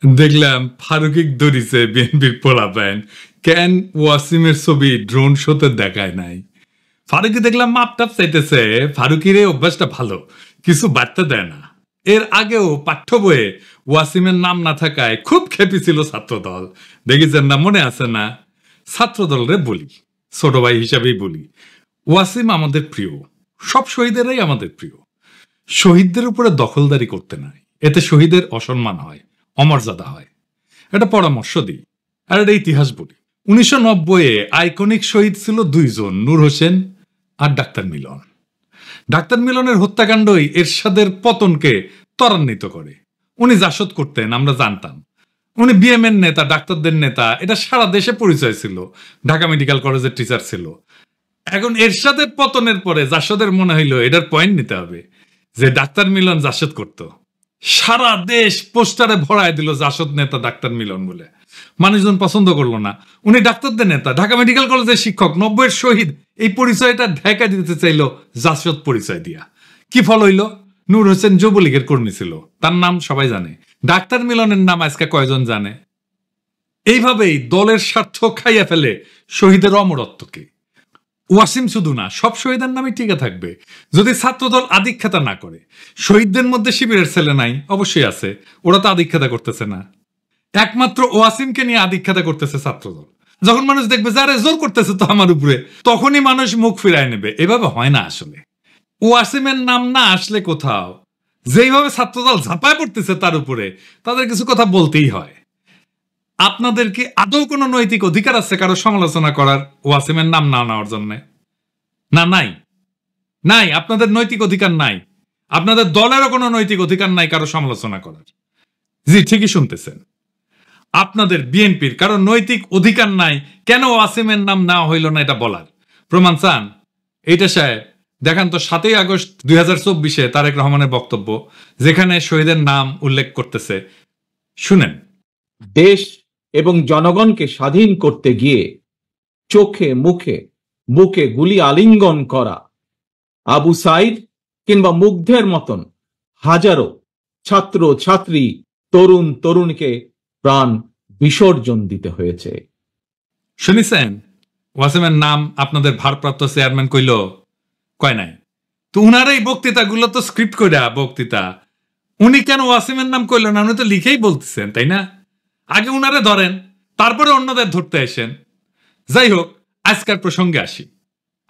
দেখলাম ফারুকি ধরিছে বিএনপির পোলাপাইন, কেন ওয়াসিমের ছবি ড্রোন শোতে দেখায় নাই। ফারুকি দেখলাম মাপটাপ চাইতেছে। ফারুকির এই অভ্যাসটা ভালো, কিছু বার্তা দেয় না। এর আগেও পাঠ্য বইয়ে ওয়াসিমের নাম না থাকায় খুব খেপেছিল ছাত্রদল, দেখেছেন না, মনে আছে না? ছাত্রদল রে বলি, ছোট ভাই হিসাবেই বলি, ওয়াসিম আমাদের প্রিয়, সব শহীদেরাই আমাদের প্রিয়। শহীদদের উপরে দখলদারি করতে নাই, এতে শহীদের অসম্মান হয়, অমর্যাদা হয়। এটা পরামর্শ দিই আর এটা ইতিহাস বলি। 1990-এ আইকনিক শহীদ ছিল দুইজন, নূর হোসেন আর ডাক্তার মিলন। ডাক্তার মিলনের হত্যাকাণ্ডই এরশাদের পতনকে ত্বরান্বিত করে। উনি জাসদ করতেন, আমরা জানতাম। উনি বিএমএর নেতা, ডাক্তারদের নেতা, এটা সারা দেশে পরিচয় ছিল। ঢাকা মেডিকেল কলেজের টিচার ছিল। এখন এরশাদের পতনের পরে জাসদের মনে হইলো এটার পয়েন্ট নিতে হবে যে ডাক্তার মিলন জাসদ করত। সারা দেশ পোস্টারে ভরায় দিল জাসদ নেতা ডাক্তার মিলন বলে। মানুষজন পছন্দ করলো না। উনি ডাক্তারদের নেতা, ঢাকা মেডিকেল কলেজের শিক্ষক, 90-এর শহীদ, এই পরিচয়টা ঢাকা দিতে চাইলো জাসদ পরিচয় দিয়া। কি ফল হইল? নূর হোসেন যুবলীগের কর্মী ছিল, তার নাম সবাই জানে। ডাক্তার মিলনের নাম আজকে কয়জন জানে? এইভাবেই দলের স্বার্থ খাইয়া ফেলে শহীদের অমরত্বকে। ওয়াসিম শুধু না, সব শহীদের নামে টিকে থাকবে যদি ছাত্রদল আধিক্ষেতা না করে। শহীদদের মধ্যে শিবিরের ছেলে নাই? অবশ্যই আছে, ওরা তো আধিক্ষেতা করতেছে না। একমাত্র ওয়াসিমকে নিয়ে আধিক্ষেতা করতেছে ছাত্রদল। যখন মানুষ দেখবে যে আরে জোর করতেছে তো আমার উপরে, তখনই মানুষ মুখ ফিরায় নেবে। এভাবে হয় না আসলে। ওয়াসিমের নাম না আসলে কোথাও যেইভাবে ছাত্রদল ঝাঁপায় পড়তেছে তার উপরে, তাদের কিছু কথা বলতেই হয়। আপনাদের কি আদৌ কোনো নৈতিক অধিকার আছে কারো সমালোচনা করার ওয়াসিমের নাম না নেওয়ার জন্য? না, নাই, নাই। আপনাদের নৈতিক অধিকার নাই। আপনাদের দলেরও কোনো নৈতিক অধিকার নাই কারো সমালোচনা করার। জি, ঠিকই শুনতেছেন। আপনাদের বিএনপির কারো নৈতিক অধিকার নাই কেন ওয়াসিমের নাম নেওয়া হইল না এটা বলার। প্রমাণ চান? এইটা সাহেব দেখান তো 7ই আগস্ট 2024-এ তারেক রহমানের বক্তব্য, যেখানে শহীদের নাম উল্লেখ করতেছে। শুনেন। দেশ এবং জনগণকে স্বাধীন করতে গিয়ে চোখে মুখে বুকে গুলি আলিঙ্গন করা আবু সাইদ কিংবা মুগ্ধের মতন হাজারো ছাত্র ছাত্রী, তরুণ তরুণীকে প্রাণ বিসর্জন দিতে হয়েছে। শুনেছেন? ওয়াসিমের নাম আপনাদের ভারপ্রাপ্ত চেয়ারম্যান কইল? কয় নাই তো। উনার এই বক্তৃতাগুলো তো স্ক্রিপ্ট কইরা বক্তৃতা। উনি কেন ওয়াসিমের নাম কইল না? উনি তো লিখেই বলতেছেন, তাই না? আগে উনারে ধরেন, তারপরে অন্যদের ধরতে আসেন। যাই হোক, আজকের প্রসঙ্গে আসি।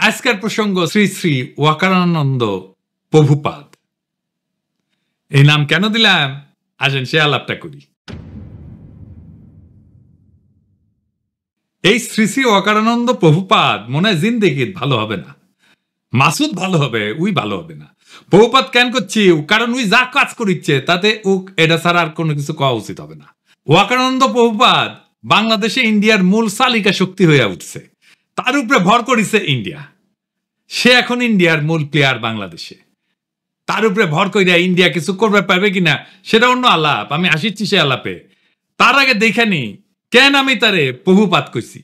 আজকের প্রসঙ্গ শ্রী শ্রী ওয়াকারানন্দ প্রভুপাদ। এই নাম কেন দিলাম আসেন সে আলাপটা করি। এই শ্রী শ্রী ওয়াকারানন্দ প্রভুপাদ মনে হয় জিন্দেগির ভালো হবে না। মাসুদ ভালো হবে, উই ভালো হবে না। প্রভুপাদ কেন করছি? কারণ উই যা কাজ করিচ্ছে তাতে এটা ছাড়া আর কোনো কিছু কওয়া উচিত হবে না। ওয়াকারানন্দ প্রভুপাদ বাংলাদেশে ইন্ডিয়ার মূল চালিকা শক্তি হয়ে উঠছে। তার উপরে ভর করিছে ইন্ডিয়া। সে এখন ইন্ডিয়ার মূল প্লেয়ার বাংলাদেশে। তার উপরে ভর করিয়া ইন্ডিয়া কিছু করবে পারবে কিনা সেটা অন্য আলাপ, আমি আসিচ্ছি সে আলাপে। তার আগে দেখে নি কেন আমি তারে প্রভুপাদ কইছি।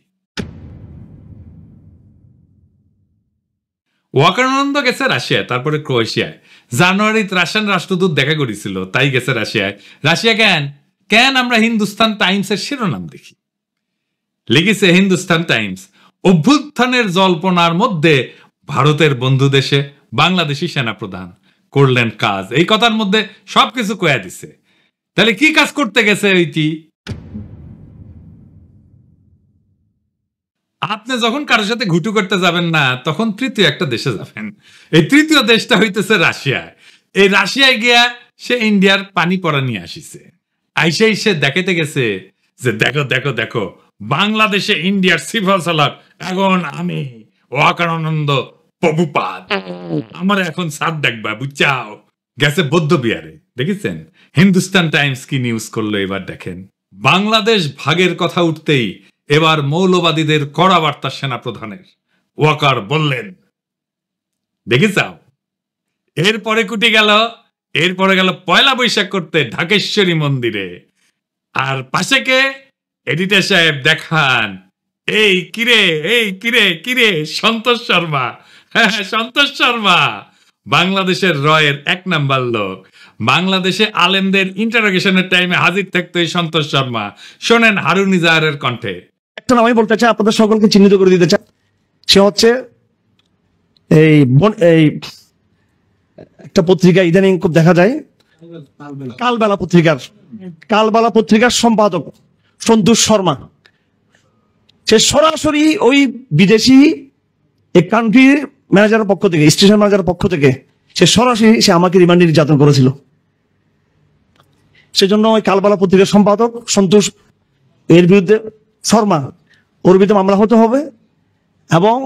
ওয়াকারানন্দ গেছে রাশিয়ায়, তারপরে ক্রোয়েশিয়ায়। জানুয়ারিতে রাশিয়ান রাষ্ট্রদূত দেখা করেছিল, তাই গেছে রাশিয়ায়। রাশিয়া কেন? কেন আমরা হিন্দুস্তান টাইমসের শিরোনাম দেখি, লিখেছে হিন্দুস্তান টাইমস, অভ্যুত্থানের জল্পনার মধ্যে ভারতের বন্ধু দেশে বাংলাদেশি সেনাপ্রধান করলেন কাজ। এই কথার মধ্যে সবকিছু কয়া দিছে। তাহলে কি কাজ করতে গেছে ওইটি? আপনি যখন কারোর সাথে ঘুটু করতে যাবেন না, তখন তৃতীয় একটা দেশে যাবেন। এই তৃতীয় দেশটা হইতেছে রাশিয়ায়। এই রাশিয়ায় গিয়া সে ইন্ডিয়ার পানি পড়া নিয়ে আসিছে। আইসেই সে দেখাতে গেছে যে দেখো দেখো দেখো, বাংলাদেশে ইন্ডিয়ার সিফল সালার এখন আমি ওয়াকারানন্দ প্রভুপাদ, আমার এখন সাথ দেখবা, বুঝছাও। গেছে বৌদ্ধ বিহারে, দেখেছেন? হিন্দুস্তান টাইমস কি নিউজ করলো এবার দেখেন। বাংলাদেশ ভাগের কথা উঠতেই এবার মৌলবাদীদের কড়া বার্তা সেনা প্রধানের। ওয়াকার বললেন, দেখেছাও। এরপরে কুটি গেল, এরপরে গেল পয়লা বৈশাখ করতে ঢাকেশ্বরী মন্দিরে। আর পাশে কে? এডিটর সাহেব দেখান। এই কিরে, এই কিরে কিরে, সন্তোষ শর্মা। হ্যাঁ, সন্তোষ শর্মা বাংলাদেশের রয়ের 1 নাম্বার লোক, বাংলাদেশে আলেমদের ইন্টারোগেশনের টাইমে হাজির থাকতো এই সন্তোষ শর্মা। শোনেন হারুন ইজাহারের কণ্ঠে। একটা নাম আমি বলতে চাই, আপনাদের সকলকে চিহ্নিত করে দিতে চাই। সে হচ্ছে এই একটা পত্রিকা ইদানিং খুব দেখা যায়, কালবেলা পত্রিকার সম্পাদক সন্তোষ শর্মা। সে সরাসরি ওই বিদেশি এই কান্ট্রির ম্যানেজারের পক্ষ থেকে, স্টেশন ম্যানেজারের পক্ষ থেকে সে সরাসরি আমাকে রিমান্ডে নির্যাতন করেছিল। সেজন্য ওই কালবেলা পত্রিকার সম্পাদক সন্তোষ এর বিরুদ্ধে শর্মা, ওর বিরুদ্ধে মামলা হতে হবে। এবং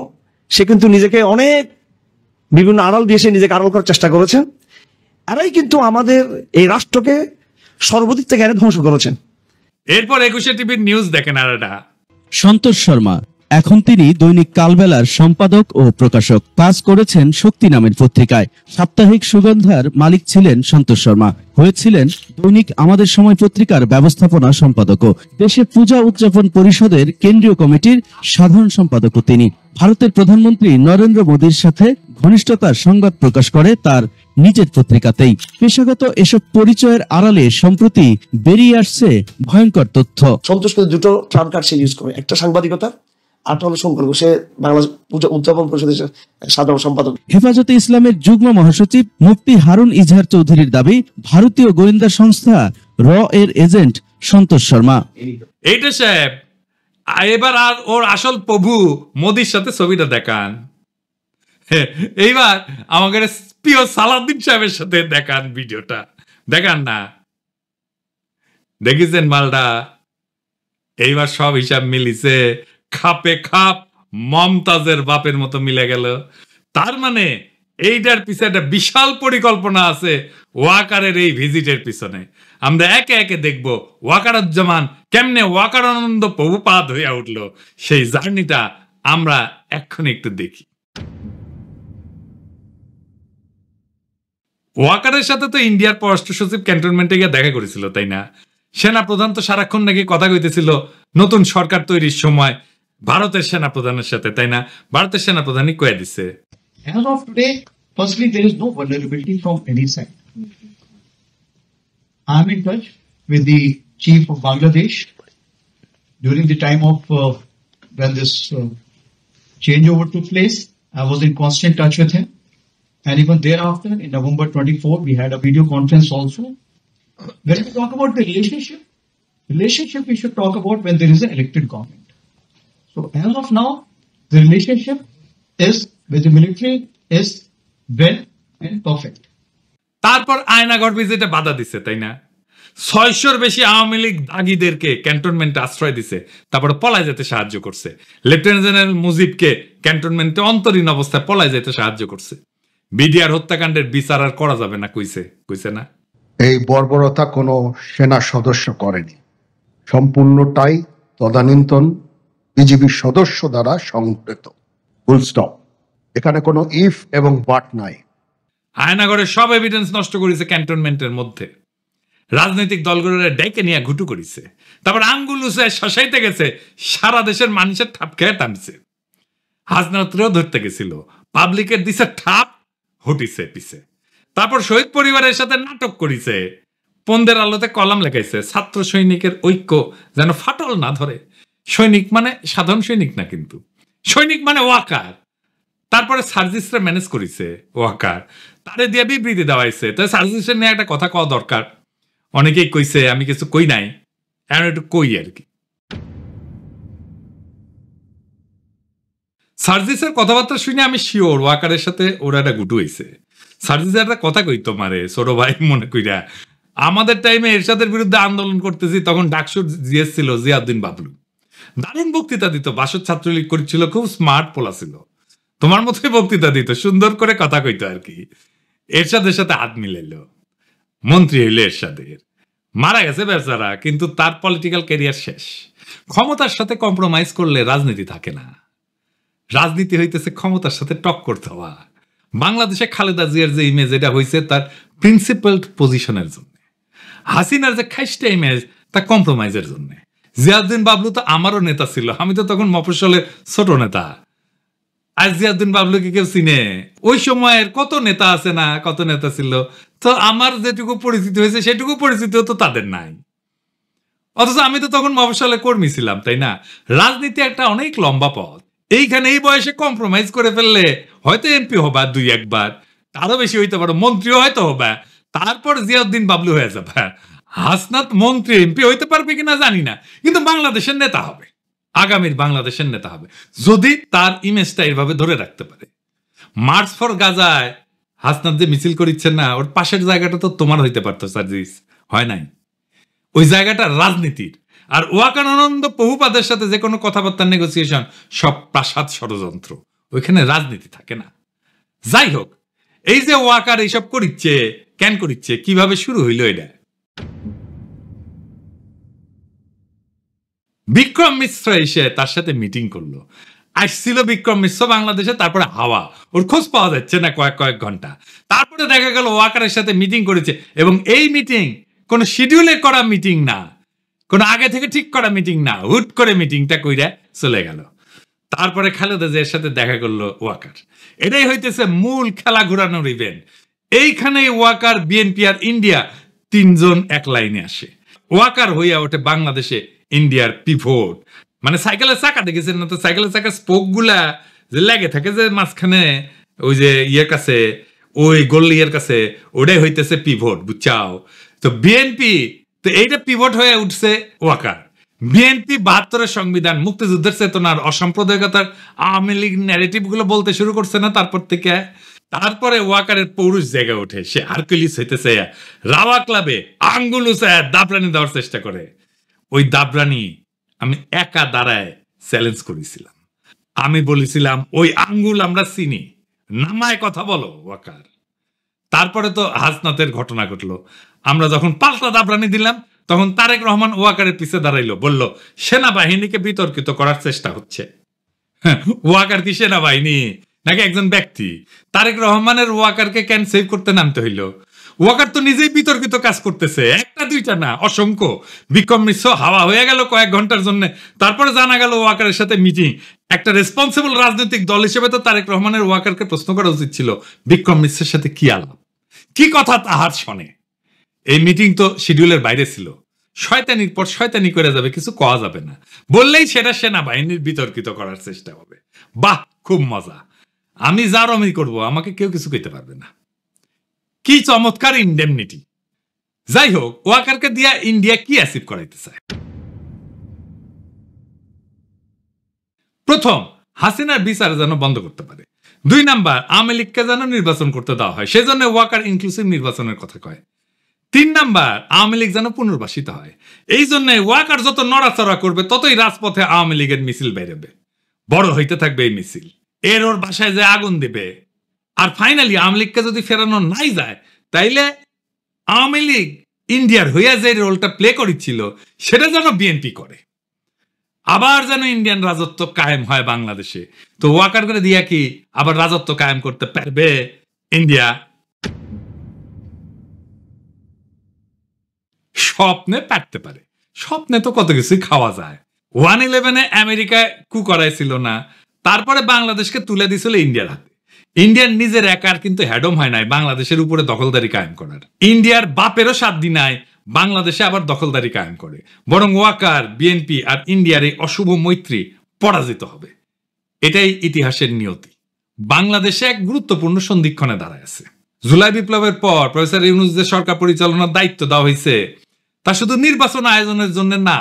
সে কিন্তু নিজেকে অনেক বিভিন্ন আড়াল দিয়ে সে নিজেকে আড়াল করার চেষ্টা করেছেন। এরাই কিন্তু আমাদের এই রাষ্ট্রকে সর্বদিক থেকে এনে ধ্বংস করেছেন। এরপর 21 টিভির নিউজ দেখেন আর এটা। সন্তোষ শর্মা এখন তিনি দৈনিক কালবেলার সম্পাদক ও প্রকাশক, কাজ করেছেন শক্তি নামের পত্রিকায়। সাপ্তাহিক সুগন্ধার মালিক ছিলেন সন্তোষ শর্মা, হয়েছিলেন দৈনিক আমাদের সময় পত্রিকার ব্যবস্থাপনা সম্পাদকও। দেশে পূজা উদযাপন পরিষদের কেন্দ্রীয় কমিটির সাধারণ সম্পাদকও তিনি। ভারতের প্রধানমন্ত্রী নরেন্দ্র মোদীর সাথে ঘনিষ্ঠতার সংবাদ প্রকাশ করে তার নিজের পত্রিকাতেই। পেশাগত এসব পরিচয়ের আড়ালে সম্প্রতি বেরিয়ে আসছে ভয়ঙ্কর তথ্য। সন্তোষ কিন্তু দুটো টার্ম কার্ড সে ইউজ করে, একটা সাংবাদিকতা, আরটা হলো সম্পর্ক। সে বাংলাদেশ পূজা উদযাপন পরিষদের সাধারণ সম্পাদক। হেফাজতে ইসলামের যুগ্ম মহাসচিব মুফতি হারুন ইজহার চৌধুরীর দাবি, ভারতীয় গোয়েন্দা সংস্থা র এর এজেন্ট সন্তোষ শর্মা। এইটা সাহেব, এবার আর ওর আসল প্রভু মোদির সাথে ছবিটা দেখান। এইবার আমাদের প্রিয় সালাউদ্দিন সাহেবের সাথে দেখান, ভিডিওটা দেখান না। দেখিছেন মালটা? এইবার সব হিসাব মিলিছে, খাপে খাপ মমতাজের বাপের মতো মিলে গেল। তার মানে এইটার পিছনে একটা বিশাল পরিকল্পনা আছে ওয়াকারের এই ভিজিটের পিছনে। আমরা একে একে দেখব ওয়াকারুজ্জামান কেমনে ওয়াকারানন্দ প্রভুপাদ হইয়া উঠল, সেই জার্নিটা আমরা এক্ষুনি একটু দেখি। ওয়াকারের সাথে তো ইন্ডিয়ার পররাষ্ট্র সচিব ক্যান্টনমেন্টে গিয়ে দেখা করেছিল, তাই না? সেনা প্রধান তো সারাক্ষণ নাকি কথা কইতেছিল নতুন সরকার তৈরির সময় ভারতের সেনা প্রধানের সাথে, তাই না? ভারতের সেনা প্রধানই কয়ে দিছে। As of today, firstly, there is no vulnerability from any side. I am in touch with the chief of Bangladesh during the time of when this changeover took place. I was in constant touch with him, and even thereafter, in November 24, we had a video conference also. When we talk about the relationship we should talk about when there is an elected government. So as of now, the relationship is with the military is well and perfect. তারপর আয়নাগড় ভিজিটে বাধা দিছে, তাই না? 600-র বেশি আওয়ামী লীগ দাগিদেরকে ক্যান্টনমেন্টে আশ্রয় দিছে, তারপরে পলায় যেতে সাহায্য করছে। লেফটেন্যান্ট জেনারেল মুজিবকে ক্যান্টনমেন্টে অন্তরীণ অবস্থায় পলায় যেতে সাহায্য করছে। বিডিআর হত্যাকাণ্ডের বিচার আর করা যাবে না কইছে না? এই বর্বরতা কোনো সেনা সদস্য করেনি, সম্পূর্ণটাই তদানীন্তন বিজিবির সদস্য দ্বারা সংঘটিত। Full stop. এখানে কোনো ইফ এবং বাট নাই। আয়নাগড়ের সব এভিডেন্স নষ্ট করেছে ক্যান্টনমেন্টের মধ্যে। রাজনৈতিক দলগুলোর ডেকে নিয়ে ঘুটু করেছে, তারপর আঙ্গুল উঁচায় শশাইতে গেছে, সারা দেশের মানুষের ঠাপ খেয়ে টানছে। হাসনাতরেও ধরতে গেছিল, পাবলিকের দিছে ঠাপ, হটিছে পিছে। তারপর শহীদ পরিবারের সাথে নাটক করেছে, পন্দের আলোতে কলাম লেখাইছে, ছাত্র সৈনিকের ঐক্য যেন ফাটল না ধরে। সৈনিক মানে সাধারণ সৈনিক না, কিন্তু সৈনিক মানে ওয়াকার। তারপরে সার্জিসরা ম্যানেজ করেছে ওয়াকার, তারে দিয়ে বিবৃতি দেওয়াইছে। তাই সার্জিসের নিয়ে একটা কথা কওয়া দরকার। অনেকেই কইছে আমি কিছু কই নাই, এখন একটু কই আর কি। সার্জিসের কথাবার্তা শুনে আমি শিওর ওয়াকারের সাথে ওরা একটা গুটু হয়েছে। সার্জিসের একটা কথা কই তোমারে ছোট ভাই মনে কইরা, আমাদের টাইমে এরশাদের বিরুদ্ধে আন্দোলন করতেছি, তখন ডাকসুর জিএস ছিল জিয়াউদ্দিন বাবলু। দারুণ বক্তৃতা দিত, বাসদ ছাত্রলীগ করেছিল, খুব স্মার্ট পোলা ছিল, তোমার মতোই বক্তৃতা দিত, সুন্দর করে কথা কইতো আর কি। এরশাদের সাথে হাত মিলাইল, মন্ত্রী হইল এরশাদের, মারা গেছে বেচারা, কিন্তু তার পলিটিক্যাল ক্যারিয়ার শেষ। ক্ষমতার সাথে কম্প্রোমাইজ করলে রাজনীতি থাকে না, রাজনীতি হইতেছে ক্ষমতার সাথে টক্কর দেওয়া। বাংলাদেশে খালেদা জিয়ার যে ইমেজ, এটা হয়েছে তার প্রিন্সিপালড পজিশনের জন্য। হাসিনার যে খাইস্টা ইমেজ, তা কম্প্রোমাইজের জন্য। জিয়াউদ্দিন বাবলু তো আমারও নেতা ছিল, আমি তো তখন মফস্বলের ছোট নেতা। আজ জিয়াউদ্দিন বাবলুকে কেউ চিনে? ওই সময়ের কত নেতা আছে না, কত নেতা ছিল, তো আমার যেটুকু পরিচিতি হয়েছে সেটুকু পরিচিতিও তো তাদের নাই। অথচ আমি তো তখন মফস্বলে কর্মী ছিলাম, তাই না? রাজনীতি একটা অনেক লম্বা পথ। এইখানে এই বয়সে কম্প্রোমাইজ করে ফেললে হয়তো এমপি হবা 2-1 বার, আরো বেশি হইতে পারো, মন্ত্রীও হয়তো হবা, তারপর জিয়াউদ্দিন বাবলু হয়ে যাবে। হাসনাত মন্ত্রী এমপি হইতে পারবে কিনা জানি না, কিন্তু বাংলাদেশের নেতা হবে, আগামীর বাংলাদেশের নেতা হবে, যদি তার ইমেজটা এইভাবে ধরে রাখতে পারে। মার্চ ফর গাজায় হাসনাত যে মিছিল করিচ্ছেন না, ওর পাশের জায়গাটা তো তোমার হইতে পারতো সার্জিস, হয় নাই? ওই জায়গাটা রাজনীতির। আর ওয়াকার আনন্দ বহুপাদের সাথে যে কোনো কথাবার্তার নেগোসিয়েশন সব প্রাসাদ ষড়যন্ত্র, ওইখানে রাজনীতি থাকে না। যাই হোক, এই যে ওয়াকার এইসব করিচ্ছে, কেন করিচ্ছে, কিভাবে শুরু হইল এটা? বিক্রম মিশ্র এসে তার সাথে মিটিং করলো। আসছিল বিক্রম মিশ্র বাংলাদেশে, তারপরে হাওয়া, ওর খোঁজ পাওয়া যাচ্ছে না কয়েক ঘন্টা। তারপরে দেখা গেল ওয়াকারের সাথে মিটিং করেছে, এবং এই মিটিং কোন শিডিউলে করা মিটিং না, কোন আগে থেকে ঠিক করা মিটিং না, হুট করে মিটিংটা কইরা চলে গেল। তারপরে খালেদা জিয়ার সাথে দেখা করলো ওয়াকার। এটাই হইতেছে মূল খেলা ঘুরানোর ইভেন্ট। এইখানে ওয়াকার, বিএনপি আর ইন্ডিয়া তিনজন এক লাইনে আসে। ওয়াকার হইয়া ওঠে বাংলাদেশে ইন্ডিয়ার পিভট। মানে সাইকেলের চাকা দেখেছেন না তো, সাইকেলের চাকার স্পোক গুলা যে লেগে থাকে যে মাঝখানে, ওই যে ইয়ের কাছে, ওই গোল্লিয়ের কাছে, ওটাই হইতেছে পিভট, বুঝছাও? তো বিএনপি তো এইটা পিভট হয়ে উঠছে ওয়াকার। বিএনপি 72-এর সংবিধান, মুক্তিযুদ্ধের চেতনার, অসাম্প্রদায়িকতার, আওয়ামী লীগ ন্যারেটিভ গুলো বলতে শুরু করছে না তারপর থেকে। তারপরে ওয়াকারের পৌরুষ জেগে ওঠে, সে হারকুলিস হইতেছে, রাওয়া ক্লাবে আঙ্গুল উঁচায় দাবরানি দেওয়ার চেষ্টা করে। ওই দাবরানি আমি একা দাঁড়ায় চ্যালেঞ্জ করেছিলাম। আমি বলেছিলাম, ওই আঙ্গুল আমরা চিনি, নামায় কথা বলো ওয়াকার। তারপরে তো হাসনাতের ঘটনা ঘটলো। আমরা যখন পাল্টা দাবরানি দিলাম, তখন তারেক রহমান ওয়াকারের পিছে দাঁড়াইলো, বলল সেনাবাহিনীকে বিতর্কিত করার চেষ্টা হচ্ছে। ওয়াকার কি সেনাবাহিনী নাকি একজন ব্যক্তি? তারেক রহমানের ওয়াকারকে কেন সেভ করতে নামতে হইল? ওয়াকার তো নিজেই বিতর্কিত কাজ করতেছে, একটা দুইটা না, অসংখ্য। বিক্রম মিশ্র হাওয়া হয়ে গেল কয়েক ঘন্টার জন্য, তারপরে জানা গেল ওয়াকারের সাথে মিটিং। একটা রেসপন্সিবল রাজনৈতিক দল হিসেবে তো তারেক রহমানের ওয়াকারকে প্রশ্ন করা উচিত ছিল, বিক্রম মিশ্রের সাথে কি আলাপ, কি কথা তাহার শোনে। এই মিটিং তো শিডিউলের বাইরে ছিল, শয়তানির পর শয়তানি করে যাবে, কিছু কওয়া যাবে না, বললেই সেটা সেনাবাহিনীর বিতর্কিত করার চেষ্টা হবে। বাহ, খুব মজা, আমি যার আমি করবো, আমাকে কেউ কিছু কইতে পারবে না। কি চমৎকার ইন্ডেমনিটি। যাই হোক, ওয়াকারকে দিয়া ইন্ডিয়া কি অ্যাচিভ করাইতে চায়? প্রথম, হাসিনার বিচার যেন বন্ধ করতে পারে। 2 নাম্বার, আওয়ামী লীগকে যেন নির্বাচন করতে দেওয়া হয়, সেজন্য ওয়াকার ইনক্লুসিভ নির্বাচনের কথা কয়। 3 নাম্বার, আওয়ামী লীগ যেন পুনর্বাসিত হয়। এই জন্য ওয়াকার যত নড়াচড়া করবে, ততই রাজপথে আওয়ামী লীগের মিছিল বেরোবে, বড় হইতে থাকবে এই মিছিল। এর ওর বাসায় যে আগুন দেবে। আর ফাইনালি আওয়ামী লীগকে যদি ফেরানো নাই যায়, তাইলে আওয়ামী লীগ ইন্ডিয়ার হইয়া যে রোলটা প্লে করেছিল, সেটা যেন বিএনপি করে, আবার যেন ইন্ডিয়ান রাজত্ব কায়েম হয় বাংলাদেশে। তো ওয়াকার করে দিয়া কি আবার রাজত্ব কায়েম করতে পারবে ইন্ডিয়া? স্বপ্নে পারতে পারে, স্বপ্নে তো কত কিছুই খাওয়া যায়। 1/11 আমেরিকায় কু করাইছিল না, তারপরে বাংলাদেশকে তুলে দিছিল ইন্ডিয়ার হাতে। ইন্ডিয়ার নিজের একার কিন্তু হ্যাডম হয় নাই বাংলাদেশের উপরে দখলদারি কায়েম করার। ইন্ডিয়ার বাপেরও সাধ্য নাই বাংলাদেশে আবার দখলদারি কায়েম করে, বরং ওয়াকার, বিএনপি আর ইন্ডিয়ার এই অশুভ মৈত্রী পরাজিত হবে। এটাই ইতিহাসের নিয়তি। বাংলাদেশে এক গুরুত্বপূর্ণ সন্ধিক্ষণে দাঁড়ায় আছে। জুলাই বিপ্লবের পর প্রফেসর ইউনূস যে সরকার পরিচালনার দায়িত্ব দেওয়া হয়েছে, তা শুধু নির্বাচন আয়োজনের জন্য না,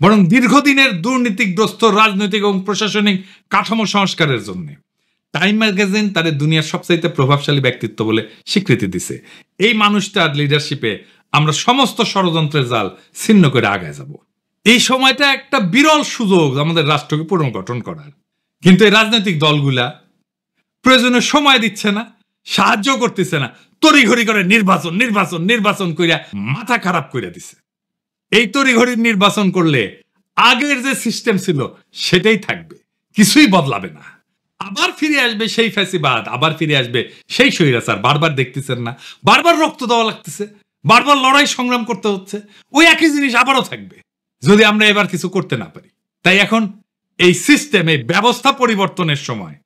বরং দীর্ঘদিনের দুর্নীতিগ্রস্ত রাজনৈতিক এবং প্রশাসনিক কাঠামো সংস্কারের জন্য। টাইম ম্যাগাজিন তাদের দুনিয়ার সবচাইতে প্রভাবশালী ব্যক্তিত্ব বলে স্বীকৃতি দিছে। এই মানুষটার লিডারশিপে আমরা সমস্ত ষড়যন্ত্রের জাল ছিন্ন করে আগায় যাব। এই সময়টা একটা বিরল সুযোগ আমাদের রাষ্ট্রকে পুনর্গঠন করার। কিন্তু এই রাজনৈতিক দলগুলা প্রয়োজনে সময় দিচ্ছে না, সাহায্য করতেছে না, তড়িঘড়ি করে নির্বাচন নির্বাচন নির্বাচন কইরা মাথা খারাপ করে দিছে। এই তড়িঘড়ি নির্বাচন করলে আগের যে সিস্টেম ছিল সেটাই থাকবে, কিছুই বদলাবে না। আবার ফিরে আসবে সেই ফ্যাসিবাদ, আবার ফিরে আসবে সেই স্বৈরাচার। বারবার দেখতেছেন না, বারবার রক্ত দেওয়া লাগতেছে, বারবার লড়াই সংগ্রাম করতে হচ্ছে, ওই একই জিনিস আবারও থাকবে যদি আমরা এবার কিছু করতে না পারি। তাই এখন এই সিস্টেম, এই ব্যবস্থা পরিবর্তনের সময়,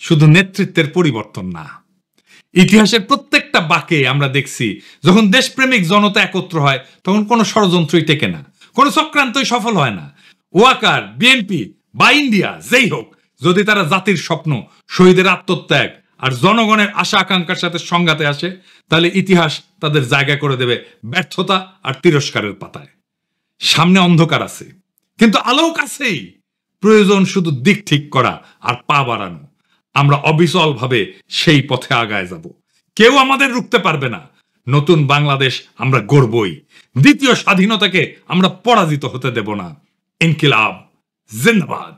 শুধু নেতৃত্বের পরিবর্তন না। ইতিহাসের প্রত্যেকটা বাঁকে আমরা দেখছি যখন দেশপ্রেমিক জনতা একত্র হয় তখন কোনো ষড়যন্ত্রই টেকে না, কোনো চক্রান্তই সফল হয় না। ওয়াকার, বিএনপি বা ইন্ডিয়া যেই হোক, যদি তারা জাতির স্বপ্ন, শহীদের আত্মত্যাগ আর জনগণের আশা আকাঙ্ক্ষার সাথে সংঘাতে আসে, তাহলে ইতিহাস তাদের জায়গা করে দেবে ব্যর্থতা আর তিরস্কারের পাতায়। সামনে অন্ধকার আছে, কিন্তু আলোও কাছেই। প্রয়োজন শুধু দিক ঠিক করা আর পা বাড়ানো। আমরা অবিচলভাবে সেই পথে আগায় যাব, কেউ আমাদের রুখতে পারবে না। নতুন বাংলাদেশ আমরা গড়বই, দ্বিতীয় স্বাধীনতাকে আমরা পরাজিত হতে দেব না। ইনকিলাব জিন্দাবাদ।